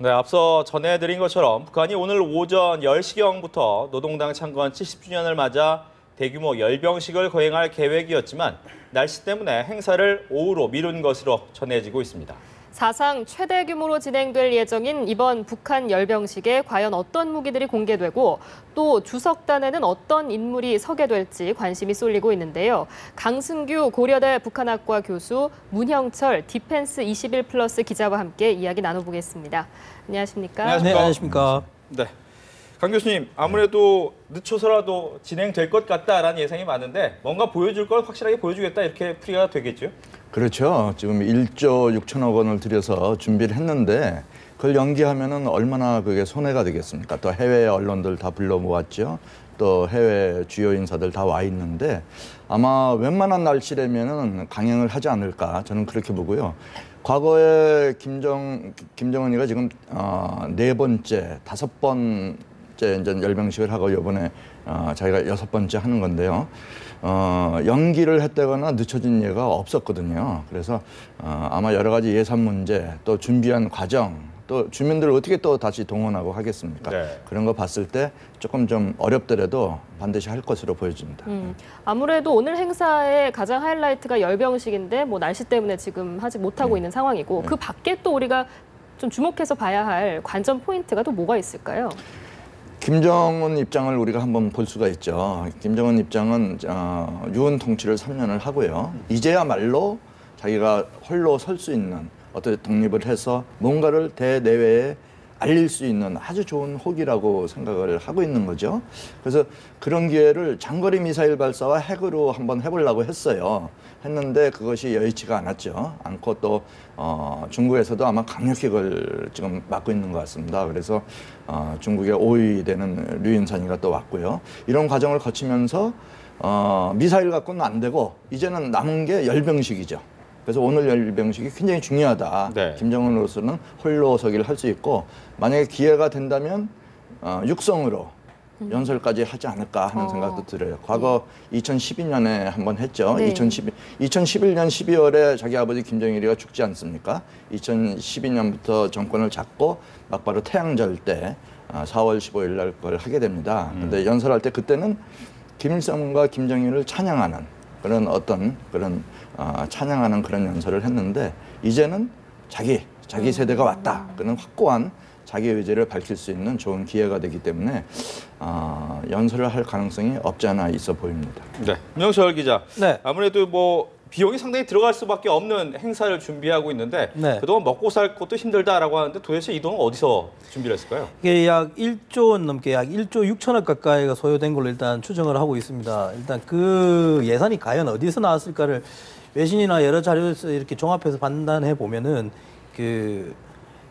네, 앞서 전해드린 것처럼 북한이 오늘 오전 10시경부터 노동당 창건 70주년을 맞아 대규모 열병식을 거행할 계획이었지만 날씨 때문에 행사를 오후로 미룬 것으로 전해지고 있습니다. 사상 최대 규모로 진행될 예정인 이번 북한 열병식에 과연 어떤 무기들이 공개되고 또 주석단에는 어떤 인물이 서게 될지 관심이 쏠리고 있는데요. 강승규 고려대 북한학과 교수, 문형철 디펜스 21플러스 기자와 함께 이야기 나눠보겠습니다. 안녕하십니까? 안녕하십니까? 네, 안녕하십니까? 네, 강 교수님, 아무래도 늦춰서라도 진행될 것 같다라는 예상이 많은데 뭔가 보여줄 걸 확실하게 보여주겠다 이렇게 풀이가 되겠죠? 그렇죠. 지금 1조 6천억 원을 들여서 준비를 했는데 그걸 연기하면은 얼마나 그게 손해가 되겠습니까? 또 해외 언론들 다 불러 모았죠. 또 해외 주요 인사들 다 와 있는데 아마 웬만한 날씨라면은 강행을 하지 않을까 저는 그렇게 보고요. 과거에 김정은이가 지금 4번째, 5번째 이제 열병식을 하고 이번에 자기가 6번째 하는 건데요. 연기를 했다거나 늦춰진 예가 없었거든요. 그래서 아마 여러 가지 예산 문제, 또 준비한 과정, 또 주민들을 어떻게 또 다시 동원하고 하겠습니까? 네. 그런 거 봤을 때 조금 좀 어렵더라도 반드시 할 것으로 보여집니다. 아무래도 오늘 행사의 가장 하이라이트가 열병식인데 뭐 날씨 때문에 지금 하지 못하고 있는 상황이고 그 밖에 또 우리가 좀 주목해서 봐야 할 관전 포인트가 또 뭐가 있을까요? 김정은 입장을 우리가 한번 볼 수가 있죠. 김정은 입장은 유은 통치를 3년을 하고요. 이제야말로 자기가 홀로 설 수 있는 어떤 독립을 해서 뭔가를 대내외에 알릴 수 있는 아주 좋은 호기라고 생각을 하고 있는 거죠. 그래서 그런 기회를 장거리 미사일 발사와 핵으로 한번 해보려고 했는데 그것이 여의치가 않고 또 중국에서도 아마 강력히 그걸 지금 막고 있는 것 같습니다. 그래서 중국의 5위 되는 류인산이가 또 왔고요. 이런 과정을 거치면서 미사일 갖고는 안 되고 이제는 남은 게 열병식이죠. 그래서 오늘 열병식이 굉장히 중요하다. 네. 김정은으로서는 홀로 서기를 할 수 있고 만약에 기회가 된다면 육성으로 연설까지 하지 않을까 하는 생각도 들어요. 과거 2012년에 한번 했죠. 네. 2011년 12월에 자기 아버지 김정일이가 죽지 않습니까? 2012년부터 정권을 잡고 막바로 태양절 때 4월 15일 날 그걸 하게 됩니다. 근데 연설할 때 그때는 김일성과 김정일을 찬양하는 그런 찬양하는 그런 연설을 했는데 이제는 자기 세대가 왔다. 그런 확고한 자기 의지를 밝힐 수 있는 좋은 기회가 되기 때문에 연설을 할 가능성이 없지 않아 있어 보입니다. 네, 문형철 기자. 네. 아무래도 뭐 비용이 상당히 들어갈 수밖에 없는 행사를 준비하고 있는데 네. 그동안 먹고 살 것도 힘들다라고 하는데 도대체 이 돈은 어디서 준비를 했을까요? 이게 약 1조 원 넘게 약 1조 6천억 가까이가 소요된 걸로 일단 추정을 하고 있습니다. 일단 그 예산이 과연 어디서 나왔을까를 외신이나 여러 자료에서 이렇게 종합해서 판단해 보면은 그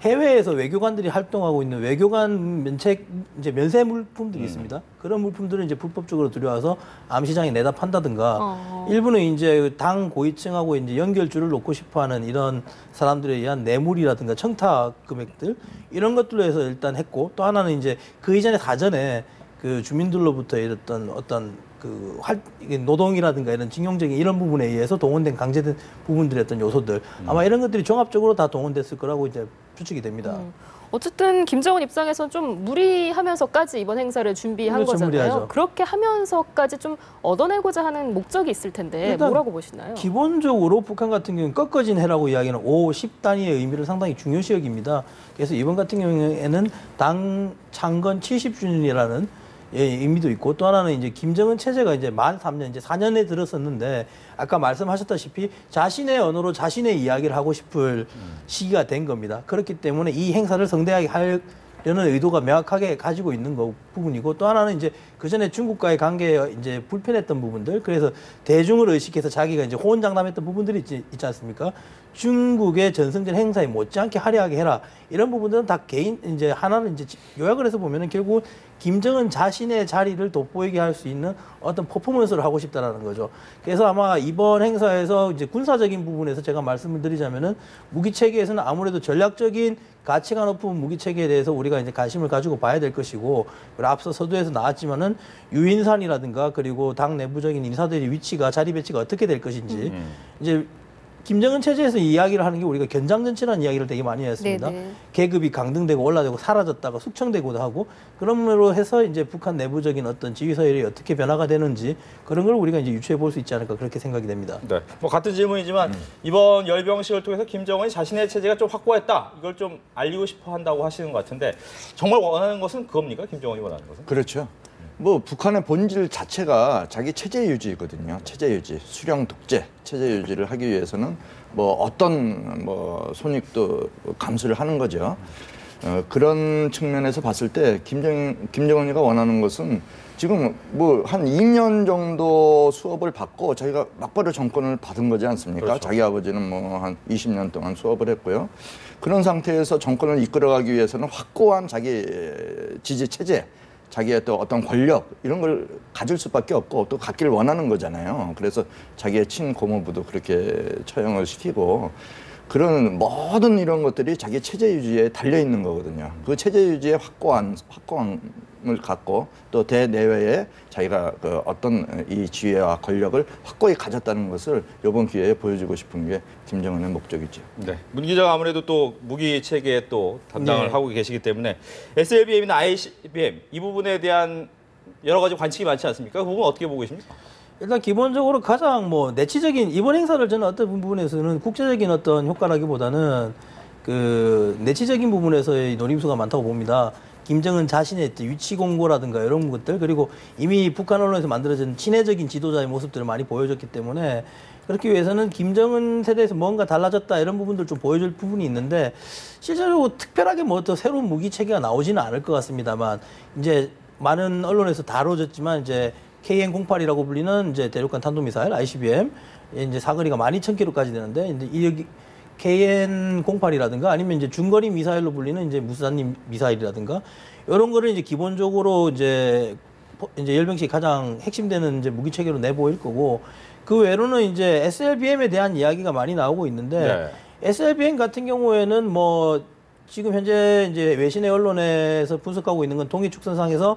해외에서 외교관들이 활동하고 있는 외교관 면세 물품들이 있습니다. 그런 물품들을 이제 불법적으로 들여와서 암시장에 내다 판다든가 일부는 이제 당 고위층하고 이제 연결줄을 놓고 싶어하는 이런 사람들에 의한 뇌물이라든가 청탁 금액들 이런 것들로 해서 일단 했고 또 하나는 이제 그 이전에 사전에 그 주민들로부터 이랬던 어떤 노동이라든가 이런 징용적인 이런 부분에 의해서 동원된 강제된 부분들의 어떤 요소들 아마 이런 것들이 종합적으로 다 동원됐을 거라고 이제 추측이 됩니다. 어쨌든 김정은 입장에서는 좀 무리하면서까지 이번 행사를 준비한 그렇죠, 거잖아요. 무리하죠. 그렇게 하면서까지 좀 얻어내고자 하는 목적이 있을 텐데 일단 뭐라고 보시나요? 기본적으로 북한 같은 경우는 꺾어진 해라고 이야기하는 5, 10단위의 의미를 상당히 중요시 여깁니다. 그래서 이번 같은 경우에는 당 창건 70주년이라는 의미도 있고 또 하나는 이제 김정은 체제가 이제 만 3년, 이제 4년에 들었었는데 아까 말씀하셨다시피 자신의 언어로 자신의 이야기를 하고 싶을 시기가 된 겁니다. 그렇기 때문에 이 행사를 성대하게 하려는 의도가 명확하게 가지고 있는 부분이고 또 하나는 이제 그 전에 중국과의 관계에 이제 불편했던 부분들 그래서 대중을 의식해서 자기가 이제 호언장담했던 부분들이 있지 않습니까? 중국의 전승절 행사에 못지않게 화려하게 해라 이런 부분들은 다 개인 이제 하나를 이제 요약을 해서 보면은 결국 김정은 자신의 자리를 돋보이게 할 수 있는 어떤 퍼포먼스를 하고 싶다라는 거죠. 그래서 아마 이번 행사에서 이제 군사적인 부분에서 제가 말씀을 드리자면은 무기 체계에서는 아무래도 전략적인 가치가 높은 무기 체계에 대해서 우리가 이제 관심을 가지고 봐야 될 것이고 그리고 앞서 서두에서 나왔지만은 유인산이라든가 그리고 당 내부적인 인사들의 위치가 자리 배치가 어떻게 될 것인지 이제 김정은 체제에서 이야기를 하는 게 우리가 견장전치라는 이야기를 되게 많이 했습니다. 네네. 계급이 강등되고 올라되고 사라졌다가 숙청되고도 하고 그럼으로 해서 이제 북한 내부적인 어떤 지위 서열이 어떻게 변화가 되는지 그런 걸 우리가 이제 유추해 볼 수 있지 않을까 그렇게 생각이 됩니다. 네. 뭐 같은 질문이지만 이번 열병식을 통해서 김정은이 자신의 체제가 좀 확고했다. 이걸 좀 알리고 싶어 한다고 하시는 것 같은데 정말 원하는 것은 그겁니까? 김정은이 원하는 것은? 그렇죠. 뭐 북한의 본질 자체가 자기 체제 유지거든요. 체제 유지, 수령 독재 체제 유지를 하기 위해서는 뭐 어떤 뭐 손익도 감수를 하는 거죠. 그런 측면에서 봤을 때 김정은이가 원하는 것은 지금 뭐 한 2년 정도 수업을 받고 자기가 막바로 정권을 받은 거지 않습니까? 그렇죠. 자기 아버지는 뭐 한 20년 동안 수업을 했고요. 그런 상태에서 정권을 이끌어가기 위해서는 확고한 자기 지지 체제, 자기의 또 어떤 권력 이런 걸 가질 수밖에 없고 또 갖기를 원하는 거잖아요. 그래서 자기의 친고모부도 그렇게 처형을 시키고 그런 모든 이런 것들이 자기 체제 유지에 달려 있는 거거든요. 그 체제 유지에 확고함을 갖고 또 대내외에 자기가 그 어떤 이 지위와 권력을 확고히 가졌다는 것을 이번 기회에 보여주고 싶은 게 김정은의 목적이죠. 네. 문 기자가 아무래도 또 무기 체계에 또 담당을 네. 하고 계시기 때문에 SLBM이나 ICBM 이 부분에 대한 여러 가지 관측이 많지 않습니까? 그 부분 어떻게 보고 계십니까? 일단 기본적으로 가장 뭐 내치적인 이번 행사를 저는 어떤 부분에서는 국제적인 어떤 효과라기보다는 그 내치적인 부분에서의 노림수가 많다고 봅니다. 김정은 자신의 위치 공고라든가 이런 것들 그리고 이미 북한 언론에서 만들어진 친애적인 지도자의 모습들을 많이 보여줬기 때문에 그렇기 위해서는 김정은 세대에서 뭔가 달라졌다 이런 부분들 좀 보여줄 부분이 있는데 실제로 특별하게 뭐 더 새로운 무기 체계가 나오지는 않을 것 같습니다만 이제 많은 언론에서 다뤄졌지만 이제 KN-08이라고 불리는 이제 대륙간 탄도미사일 ICBM 이제 사거리가 12,000km까지 되는데 이제 이 KN-08이라든가 아니면 이제 중거리 미사일로 불리는 이제 무사님 미사일이라든가 이런 거를 이제 기본적으로 이제 열병식 가장 핵심되는 이제 무기 체계로 내보일 거고 그 외로는 이제 SLBM에 대한 이야기가 많이 나오고 있는데 SLBM 같은 경우에는 뭐 지금 현재 이제 외신의 언론에서 분석하고 있는 건 동해축선상에서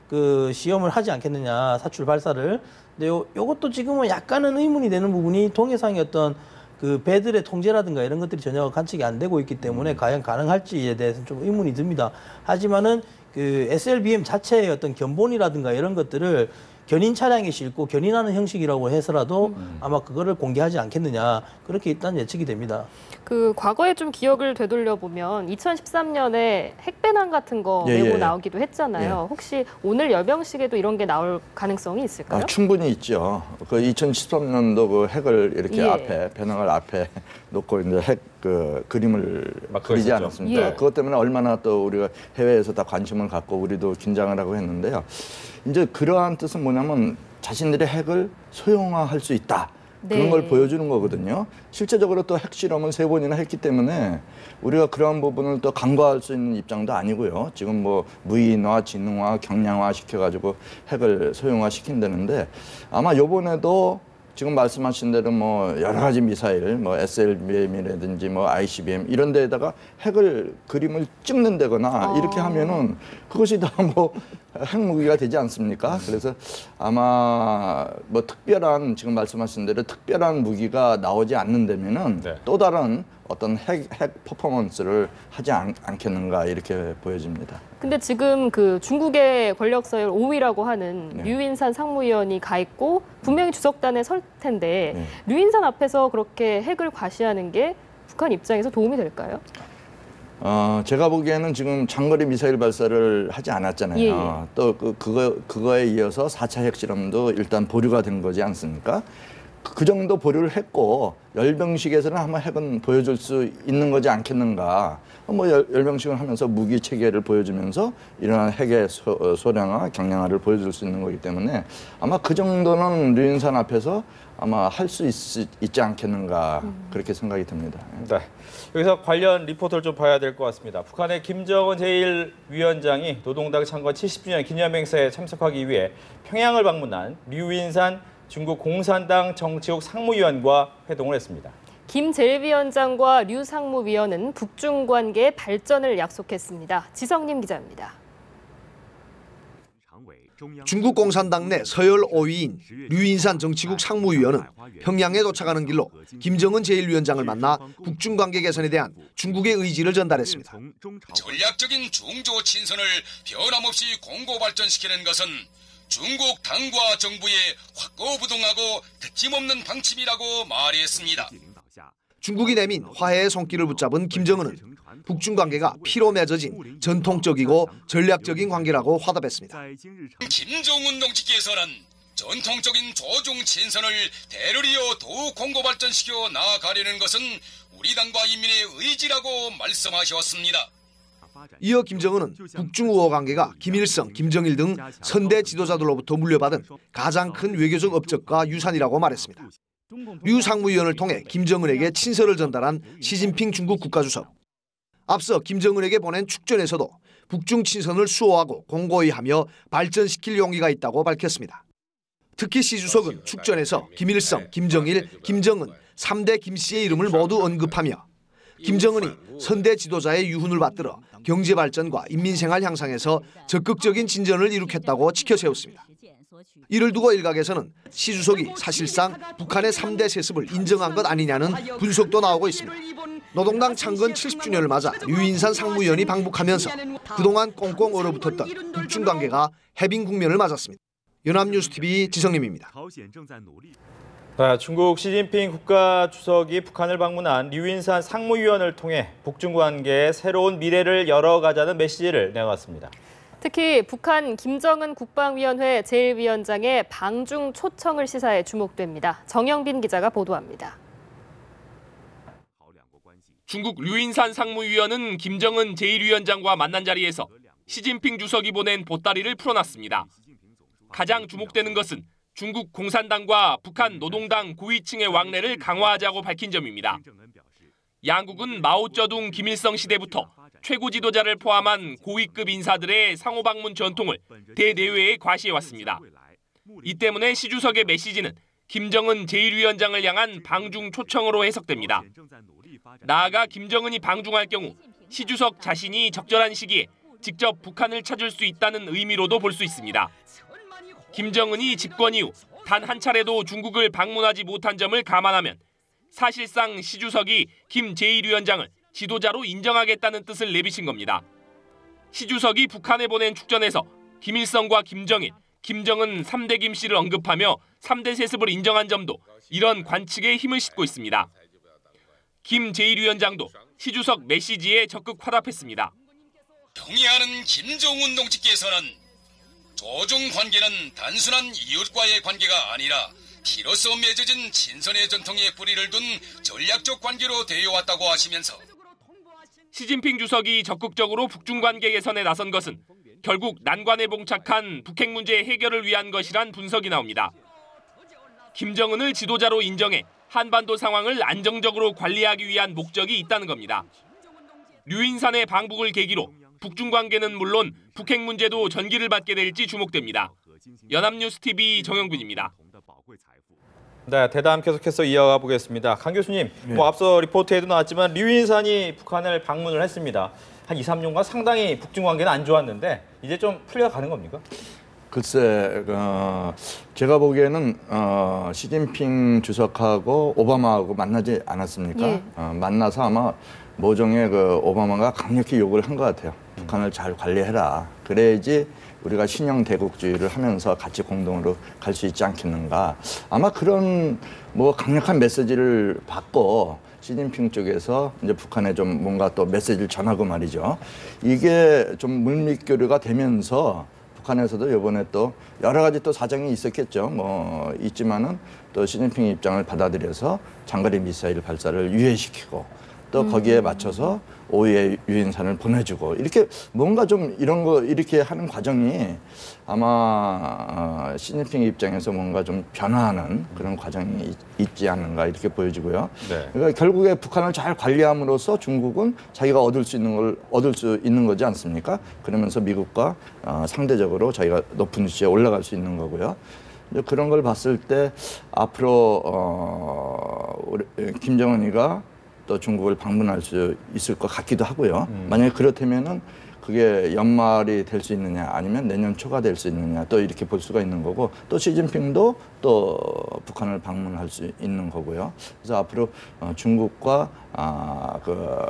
그 시험을 하지 않겠느냐 사출 발사를. 근데 요것도 지금은 약간은 의문이 되는 부분이 동해상의 어떤 그 배들의 통제라든가 이런 것들이 전혀 관측이 안 되고 있기 때문에 과연 가능할지에 대해서는 좀 의문이 듭니다. 하지만은 그 SLBM 자체의 어떤 견본이라든가 이런 것들을 견인 차량에 싣고 견인하는 형식이라고 해서라도 아마 그거를 공개하지 않겠느냐 그렇게 일단 예측이 됩니다. 그 과거에 좀 기억을 되돌려 보면 2013년에 핵배낭 같은 거 예, 메고 예. 나오기도 했잖아요. 혹시 오늘 열병식에도 이런 게 나올 가능성이 있을까요? 충분히 있죠. 그 2013년도 그 핵을 이렇게 예. 앞에 배낭을 앞에 놓고 이제 핵 그 그림을 막 그리지 그렸었죠. 않았습니까? 예. 그것 때문에 얼마나 또 우리가 해외에서 다 관심을 갖고 우리도 긴장을 하고 했는데요. 이제 그러한 뜻은 뭐냐면 자신들의 핵을 소형화할 수 있다. 그런 네. 걸 보여주는 거거든요. 실제적으로 또 핵실험은 3번이나 했기 때문에 우리가 그러한 부분을 또 간과할 수 있는 입장도 아니고요. 지금 뭐 무인화, 지능화, 경량화 시켜가지고 핵을 소형화시킨다는데 아마 요번에도 지금 말씀하신 대로 뭐 여러 가지 미사일, 뭐 SLBM이라든지 뭐 ICBM 이런 데에다가 핵을 그림을 찍는다거나 이렇게 하면은 그것이 다 뭐 핵무기가 되지 않습니까? 그래서 아마 뭐 특별한 지금 말씀하신 대로 특별한 무기가 나오지 않는다면은 네. 또 다른 어떤 핵 퍼포먼스를 하지 않겠는가 이렇게 보여집니다. 근데 지금 그 중국의 권력 서열 5위라고 하는 네. 류인산 상무위원이 가 있고 분명히 주석단에 설 텐데 네. 류인산 앞에서 그렇게 핵을 과시하는 게 북한 입장에서 도움이 될까요? 제가 보기에는 지금 장거리 미사일 발사를 하지 않았잖아요. 예, 예. 또 그거에 이어서 4차 핵실험도 일단 보류가 된 거지 않습니까? 그 정도 보류를 했고 열병식에서는 한번 핵은 보여줄 수 있는 거지 않겠는가. 뭐 열병식을 하면서 무기 체계를 보여주면서 이러한 핵의 소량화, 경량화를 보여줄 수 있는 거기 때문에 아마 그 정도는 류인산 앞에서 아마 할 수 있지 않겠는가 그렇게 생각이 듭니다. 네. 여기서 관련 리포트를 좀 봐야 될 것 같습니다. 북한의 김정은 제1위원장이 노동당 창건 70주년 기념행사에 참석하기 위해 평양을 방문한 류인산 중국 공산당 정치국 상무위원과 회동을 했습니다. 김 제1위원장과 류 상무위원은 북중 관계의 발전을 약속했습니다. 지성님 기자입니다. 중국 공산당 내 서열 5위인 류인산 정치국 상무위원은 평양에 도착하는 길로 김정은 제1위원장을 만나 북중 관계 개선에 대한 중국의 의지를 전달했습니다. 전략적인 중조 친선을 변함없이 공고 발전시키는 것은 중국 당과 정부의 확고부동하고 거침없는 방침이라고 말했습니다. 중국이 내민 화해의 손길을 붙잡은 김정은은 북중 관계가 피로 맺어진 전통적이고 전략적인 관계라고 화답했습니다. 김정은 동지께서는 전통적인 조중 친선을 대를 이어 더욱 공고 발전시켜 나아가려는 것은 우리 당과 인민의 의지라고 말씀하셨습니다. 이어 김정은은 북중 우호 관계가 김일성, 김정일 등 선대 지도자들로부터 물려받은 가장 큰 외교적 업적과 유산이라고 말했습니다. 류 상무위원을 통해 김정은에게 친서를 전달한 시진핑 중국 국가주석. 앞서 김정은에게 보낸 축전에서도 북중 친선을 수호하고 공고히 하며 발전시킬 용의가 있다고 밝혔습니다. 특히 시 주석은 축전에서 김일성, 김정일, 김정은 3대 김씨의 이름을 모두 언급하며 김정은이 선대 지도자의 유훈을 받들어 경제 발전과 인민생활 향상에서 적극적인 진전을 이룩했다고 치켜세웠습니다. 이를 두고 일각에서는 시 주석이 사실상 북한의 3대 세습을 인정한 것 아니냐는 분석도 나오고 있습니다. 노동당 창건 70주년을 맞아 류인산 상무위원이 방북하면서 그동안 꽁꽁 얼어붙었던 북중 관계가 해빙 국면을 맞았습니다. 연합뉴스TV 지성림입니다. 중국 시진핑 국가주석이 북한을 방문한 류인산 상무위원을 통해 북중 관계의 새로운 미래를 열어가자는 메시지를 내놨습니다. 특히 북한 김정은 국방위원회 제1위원장의 방중 초청을 시사해 주목됩니다. 정영빈 기자가 보도합니다. 중국 류인산 상무위원은 김정은 제1위원장과 만난 자리에서 시진핑 주석이 보낸 보따리를 풀어놨습니다. 가장 주목되는 것은 중국 공산당과 북한 노동당 고위층의 왕래를 강화하자고 밝힌 점입니다. 양국은 마오쩌둥 김일성 시대부터 최고 지도자를 포함한 고위급 인사들의 상호 방문 전통을 대내외에 과시해왔습니다. 이 때문에 시 주석의 메시지는 김정은 제1위원장을 향한 방중 초청으로 해석됩니다. 나아가 김정은이 방중할 경우 시 주석 자신이 적절한 시기에 직접 북한을 찾을 수 있다는 의미로도 볼 수 있습니다. 김정은이 집권 이후 단 한 차례도 중국을 방문하지 못한 점을 감안하면 사실상 시 주석이 김 제1위원장을 지도자로 인정하겠다는 뜻을 내비친 겁니다. 시 주석이 북한에 보낸 축전에서 김일성과 김정일, 김정은 3대 김씨를 언급하며 3대 세습을 인정한 점도 이런 관측에 힘을 싣고 있습니다. 김 제1위원장도 시 주석 메시지에 적극 화답했습니다. 동의하는 김정은 동지께서는 조중 관계는 단순한 이웃과의 관계가 아니라 피로써 맺어진 친선의 전통에 뿌리를 둔 전략적 관계로 되어왔다고 하시면서 시진핑 주석이 적극적으로 북중 관계 개선에 나선 것은 결국 난관에 봉착한 북핵 문제 해결을 위한 것이란 분석이 나옵니다. 김정은을 지도자로 인정해 한반도 상황을 안정적으로 관리하기 위한 목적이 있다는 겁니다. 류인산의 방북을 계기로 북중 관계는 물론 북핵 문제도 전기를 받게 될지 주목됩니다. 연합뉴스TV 정영균입니다. 네, 대담 계속해서 이어가 보겠습니다. 강 교수님, 앞서 리포트에도 나왔지만 류인산이 북한을 방문을 했습니다. 한 2, 3년간 상당히 북중 관계는 안 좋았는데 이제 좀 풀려가는 겁니까? 글쎄, 제가 보기에는 시진핑 주석하고 오바마하고 만나지 않았습니까? 예. 만나서 아마 모종의 오바마가 강력히 요구를 한 것 같아요. 북한을 잘 관리해라. 그래야지 우리가 신형 대국주의를 하면서 같이 공동으로 갈 수 있지 않겠는가. 아마 그런 강력한 메시지를 받고 시진핑 쪽에서 이제 북한에 좀 뭔가 또 메시지를 전하고 말이죠. 이게 좀 물밑교류가 되면서 북한에서도 이번에 또 여러 가지 또 사정이 있었겠죠. 있지만은 또 시진핑 입장을 받아들여서 장거리 미사일 발사를 유예시키고 또 거기에 맞춰서 5위의 유인산을 보내주고 이렇게 뭔가 좀 이런 거 이렇게 하는 과정이 아마 시진핑 입장에서 뭔가 좀 변화하는 그런 과정이 있지 않는가 이렇게 보여지고요. 네. 그러니까 결국에 북한을 잘 관리함으로써 중국은 자기가 얻을 수 있는 거지 않습니까? 그러면서 미국과 상대적으로 자기가 높은 위치에 올라갈 수 있는 거고요. 이제 그런 걸 봤을 때 앞으로 김정은이가 또 중국을 방문할 수 있을 것 같기도 하고요. 만약에 그렇다면은 그게 연말이 될 수 있느냐 아니면 내년 초가 될 수 있느냐 또 이렇게 볼 수가 있는 거고 또 시진핑도 또 북한을 방문할 수 있는 거고요. 그래서 앞으로 중국과 그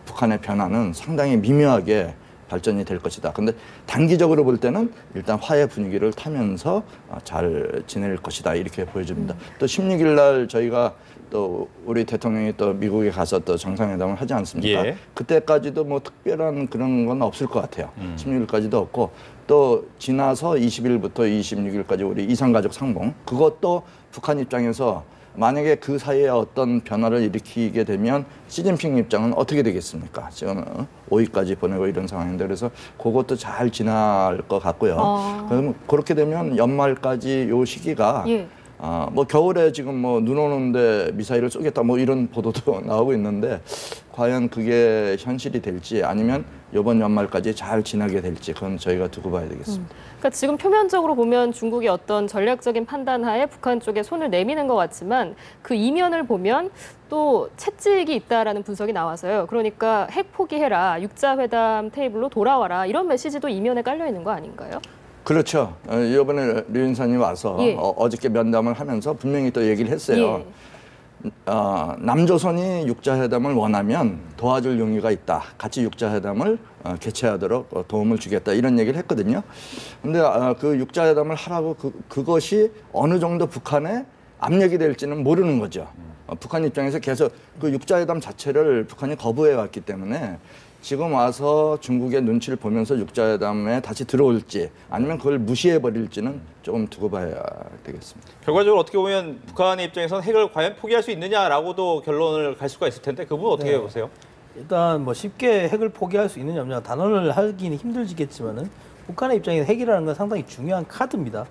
북한의 변화는 상당히 미묘하게 발전이 될 것이다. 근데 단기적으로 볼 때는 일단 화해 분위기를 타면서 잘 지낼 것이다. 이렇게 보여집니다. 또 16일 날 저희가 또 우리 대통령이 또 미국에 가서 또 정상회담을 하지 않습니까? 예. 그때까지도 뭐 특별한 그런 건 없을 것 같아요. 16일까지도 없고 또 지나서 20일부터 26일까지 우리 이산가족 상봉 그것도 북한 입장에서 만약에 그 사이에 어떤 변화를 일으키게 되면 시진핑 입장은 어떻게 되겠습니까? 지금 5위까지 보내고 이런 상황인데 그래서 그것도 잘 지날 것 같고요. 그럼 그렇게 되면 연말까지 요 시기가 예. 뭐 겨울에 지금 뭐 눈 오는데 미사일을 쏘겠다 뭐 이런 보도도 나오고 있는데 과연 그게 현실이 될지 아니면 이번 연말까지 잘 지나게 될지 그건 저희가 두고 봐야 되겠습니다. 그러니까 지금 표면적으로 보면 중국이 어떤 전략적인 판단하에 북한 쪽에 손을 내미는 것 같지만 그 이면을 보면 또 채찍이 있다라는 분석이 나와서요. 그러니까 핵 포기해라, 육자회담 테이블로 돌아와라 이런 메시지도 이면에 깔려 있는 거 아닌가요? 그렇죠. 이번에 류인선이 와서 예. 어저께 면담을 하면서 분명히 또 얘기를 했어요. 예. 남조선이 육자회담을 원하면 도와줄 용의가 있다. 같이 육자회담을 개최하도록 도움을 주겠다. 이런 얘기를 했거든요. 근데 그 육자회담을 하라고 그것이 어느 정도 북한에 압력이 될지는 모르는 거죠. 북한 입장에서 계속 그 육자회담 자체를 북한이 거부해 왔기 때문에 지금 와서 중국의 눈치를 보면서 육자회담에 다시 들어올지 아니면 그걸 무시해 버릴지는 조금 두고 봐야 되겠습니다. 결과적으로 어떻게 보면 북한의 입장에서는 핵을 과연 포기할 수 있느냐라고도 결론을 갈 수가 있을 텐데 그 부분 어떻게 보세요? 일단 뭐 쉽게 핵을 포기할 수 있느냐 없느냐 단언을 하기는 힘들지겠지만은 북한의 입장에서 핵이라는 건 상당히 중요한 카드입니다.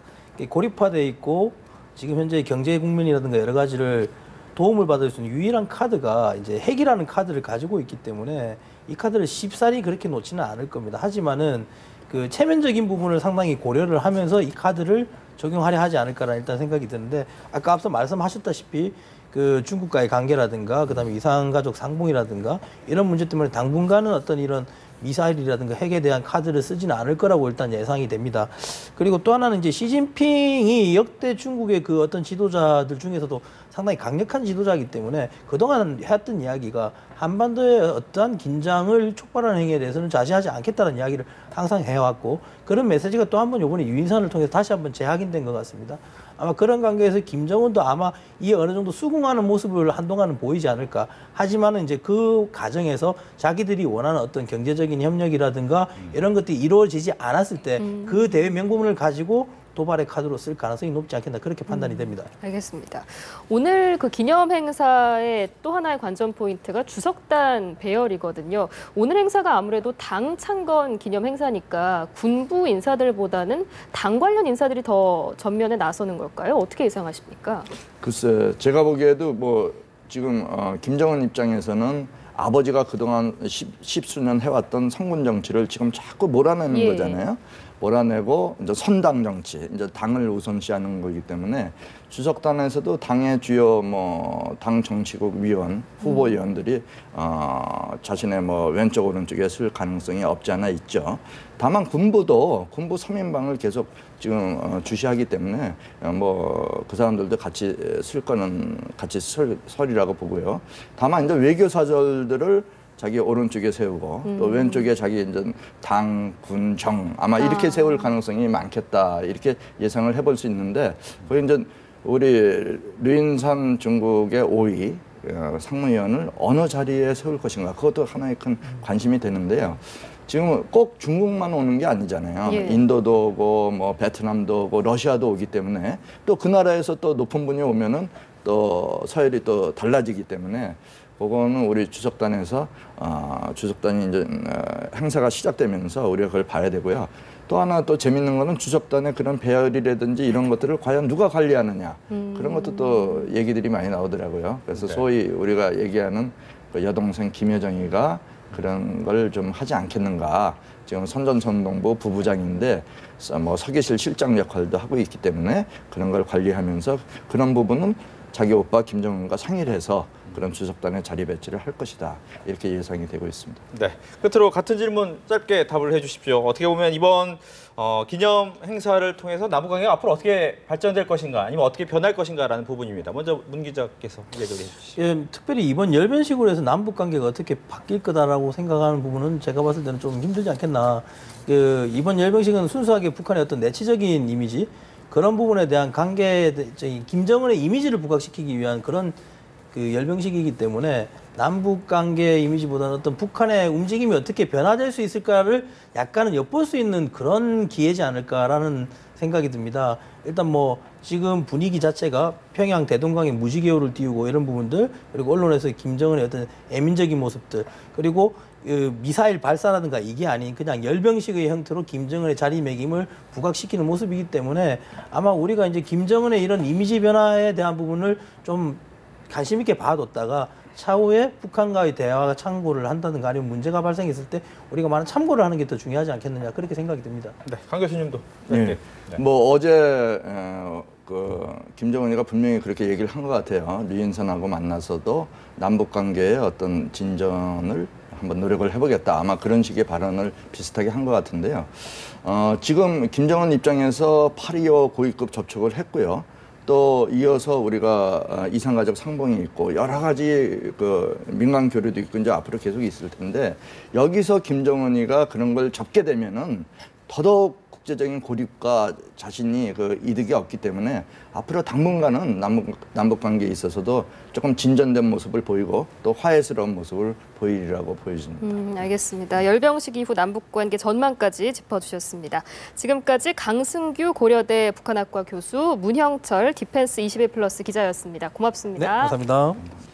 고립화돼 있고 지금 현재 경제 국면이라든가 여러 가지를 도움을 받을 수 있는 유일한 카드가 이제 핵이라는 카드를 가지고 있기 때문에 이 카드를 쉽사리 그렇게 놓지는 않을 겁니다. 하지만은 그 체면적인 부분을 상당히 고려를 하면서 이 카드를 적용하려 하지 않을까라는 일단 생각이 드는데 아까 앞서 말씀하셨다시피 그 중국과의 관계라든가 그다음에 이산가족 상봉이라든가 이런 문제 때문에 당분간은 어떤 이런 미사일이라든가 핵에 대한 카드를 쓰지는 않을 거라고 일단 예상이 됩니다. 그리고 또 하나는 이제 시진핑이 역대 중국의 그 어떤 지도자들 중에서도 상당히 강력한 지도자이기 때문에 그동안 해왔던 이야기가 한반도의 어떠한 긴장을 촉발하는 행위에 대해서는 자제하지 않겠다는 이야기를 항상 해왔고 그런 메시지가 또 한 번 이번에 유인선을 통해서 다시 한번 재확인된 것 같습니다. 아마 그런 관계에서 김정은도 아마 이에 어느 정도 수긍하는 모습을 한동안은 보이지 않을까. 하지만은 이제 그 과정에서 자기들이 원하는 어떤 경제적인 협력이라든가 이런 것들이 이루어지지 않았을 때 그 대외 명분을 가지고 도발의 카드로 쓸 가능성이 높지 않겠나 그렇게 판단이 됩니다. 알겠습니다. 오늘 그 기념 행사의 또 하나의 관전 포인트가 주석단 배열이거든요. 오늘 행사가 아무래도 당 창건 기념 행사니까 군부 인사들보다는 당 관련 인사들이 더 전면에 나서는 걸까요? 어떻게 예상하십니까? 글쎄, 제가 보기에도 뭐 지금 김정은 입장에서는 아버지가 그동안 십수년 해왔던 성군 정치를 지금 자꾸 몰아내는 예. 거잖아요. 몰아내고 이제 선당 정치, 이제 당을 우선시하는 거기 때문에 주석단에서도 당의 주요 뭐 당 정치국 위원, 후보위원들이 자신의 뭐 왼쪽 오른쪽에 쓸 가능성이 없지 않아 있죠. 다만 군부도 군부 3인방을 계속 지금 주시하기 때문에 뭐 그 사람들도 같이 쓸 거는 같이 설이라고 보고요. 다만 이제 외교 사절들을 자기 오른쪽에 세우고 또 왼쪽에 자기 이제 당, 군, 정 아마 이렇게 세울 가능성이 많겠다 이렇게 예상을 해볼 수 있는데 거기 이제 우리 류인산 중국의 5위 상무위원을 어느 자리에 세울 것인가 그것도 하나의 큰 관심이 되는데요. 지금 꼭 중국만 오는 게 아니잖아요. 예. 인도도 오고 뭐 베트남도 오고 러시아도 오기 때문에 또 그 나라에서 또 높은 분이 오면은 또 서열이 또 달라지기 때문에 그거는 우리 주석단에서 주석단이 이제 행사가 시작되면서 우리가 그걸 봐야 되고요. 또 하나 또 재밌는 거는 주석단의 그런 배열이라든지 이런 것들을 과연 누가 관리하느냐 그런 것도 또 얘기들이 많이 나오더라고요. 그래서 소위 우리가 얘기하는 그 여동생 김여정이가 그런 걸 좀 하지 않겠는가. 지금 선전선동부 부부장인데 뭐 서기실 실장 역할도 하고 있기 때문에 그런 걸 관리하면서 그런 부분은 자기 오빠 김정은과 상의를 해서 그런 주석단의 자리 배치를 할 것이다. 이렇게 예상이 되고 있습니다. 네, 끝으로 같은 질문 짧게 답을 해주십시오. 어떻게 보면 이번 기념 행사를 통해서 남북관계가 앞으로 어떻게 발전될 것인가, 아니면 어떻게 변할 것인가라는 부분입니다. 먼저 문 기자께서 얘기해 주시죠. 예, 특별히 이번 열변식으로 해서 남북 관계가 어떻게 바뀔 거다라고 생각하는 부분은 제가 봤을 때는 좀 힘들지 않겠나. 이번 열병식은 순수하게 북한의 어떤 내치적인 이미지, 그런 부분에 대한 김정은의 이미지를 부각시키기 위한 그런 열병식이기 때문에 남북 관계 이미지보다는 어떤 북한의 움직임이 어떻게 변화될 수 있을까를 약간은 엿볼 수 있는 그런 기회지 않을까라는 생각이 듭니다. 일단 뭐 지금 분위기 자체가 평양 대동강에 무지개호를 띄우고 이런 부분들, 그리고 언론에서 김정은의 어떤 애민적인 모습들, 그리고 미사일 발사라든가 이게 아닌 그냥 열병식의 형태로 김정은의 자리매김을 부각시키는 모습이기 때문에 아마 우리가 이제 김정은의 이런 이미지 변화에 대한 부분을 좀 관심 있게 봐뒀다가 차후에 북한과의 대화가 참고를 한다든가 아니면 문제가 발생했을 때 우리가 많은 참고를 하는 게 더 중요하지 않겠느냐, 그렇게 생각이 듭니다. 네, 강 교수님도. 네. 뭐 어제 김정은이가 분명히 그렇게 얘기를 한 것 같아요. 류인선하고 만나서도 남북 관계의 어떤 진전을 한번 노력을 해보겠다. 아마 그런 식의 발언을 비슷하게 한 것 같은데요. 지금 김정은 입장에서 8.25 고위급 접촉을 했고요. 또 이어서 우리가 이산가족 상봉이 있고 여러 가지 민간 교류도 있고 이제 앞으로 계속 있을 텐데, 여기서 김정은이가 그런 걸 접게 되면은 더더욱 국제적인 고립과 자신이 이득이 없기 때문에 앞으로 당분간은 남북 관계에 있어서도 조금 진전된 모습을 보이고 또 화해스러운 모습을 보이리라고 보여집니다. 알겠습니다. 열병식 이후 남북관계 전망까지 짚어주셨습니다. 지금까지 강승규 고려대 북한학과 교수, 문형철 디펜스 21플러스 기자였습니다. 고맙습니다. 네, 감사합니다.